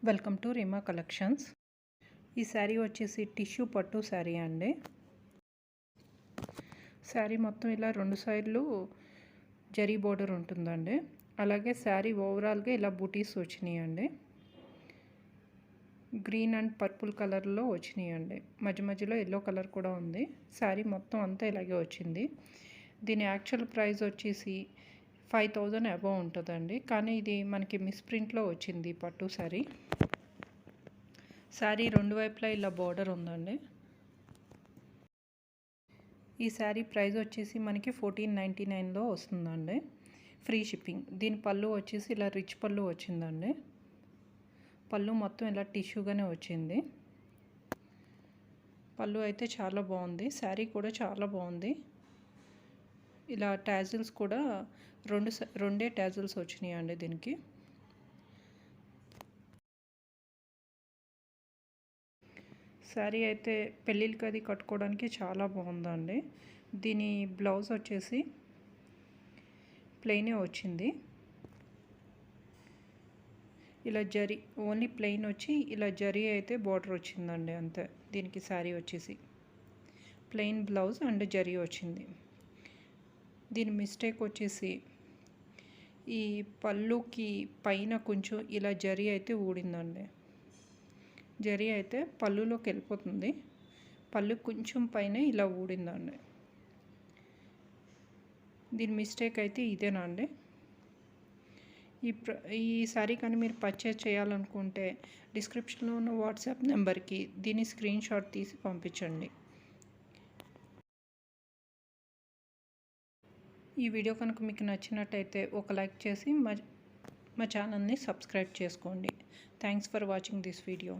Welcome to Reema collections. ఈ శారీ వచ్చేసి tissue పట్టు శారీ అండి. శారీ మొత్తం ఇలా రెండు సైడ్లు జరీ బోర్డర్ ఉంటుందండి. అలాగే శారీ ఓవరాల్గా ఇలా బూటీస్ వచ్చినాయండి. గ్రీన్ అండ్ పర్పుల్ కలర్లో వచ్చినాయండి. మధ్య మధ్యలో ఎల్లో కలర్ కూడా ఉంది. శారీ మొత్తం అంతా ఇలాగే వచ్చింది. దీని యాక్చువల్ ప్రైస్ వచ్చేసి 5000 అబవ్ ఉంటుందండి. కానీ ఇది మనకి మిస్ప్రింట్లో వచ్చింది పట్టు శారీ. శారీ రెండు వైపులా ఇలా బోర్డర్ ఉందండి. ఈ శారీ ప్రైస్ వచ్చేసి మనకి 1499లో వస్తుందండి. Free shipping. దీని పళ్ళు వచ్చేసి ఇలా రిచ్ పళ్ళు వచ్చిందండి. పళ్ళు మొత్తం ఇలా టిష్యూగానే వచ్చింది. పళ్ళు అయితే చాలా బాగుంది. శారీ కూడా చాలా బాగుంది. ఇలా టాజిల్స్ కూడా రెండే టాజిల్స్ వచ్చినాయి అండి దీనికి. శారీ అయితే పెళ్ళిళ్ళకి అది కట్టుకోవడానికి చాలా బాగుందండి. దీని బ్లౌజ్ వచ్చేసి ప్లెయినే వచ్చింది. ఇలా జరీ ఓన్లీ ప్లెయిన్ వచ్చి ఇలా జరీ అయితే బార్డర్ వచ్చిందండి అంతే. దీనికి శారీ వచ్చేసి ప్లెయిన్ బ్లౌజ్ అండ్ జరీ వచ్చింది. దీని మిస్టేక్ వచ్చేసి ఈ పళ్ళుకి పైన కొంచెం ఇలా జరీ అయితే ఊడిందండి. జరీ అయితే పళ్ళులోకి వెళ్ళిపోతుంది. పళ్ళు కొంచెం పైన ఇలా ఊడిందండి. దీని మిస్టేక్ అయితే ఇదేనా అండి. ఈ శారీ కానీ మీరు పర్చేజ్ చేయాలనుకుంటే డిస్క్రిప్షన్లో ఉన్న వాట్సాప్ నెంబర్కి దీని స్క్రీన్ షాట్ తీసి పంపించండి. ఈ వీడియో కనుక మీకు నచ్చినట్టయితే ఒక లైక్ చేసి మా ఛానల్ని సబ్స్క్రైబ్ చేసుకోండి. Thanks for watching this video.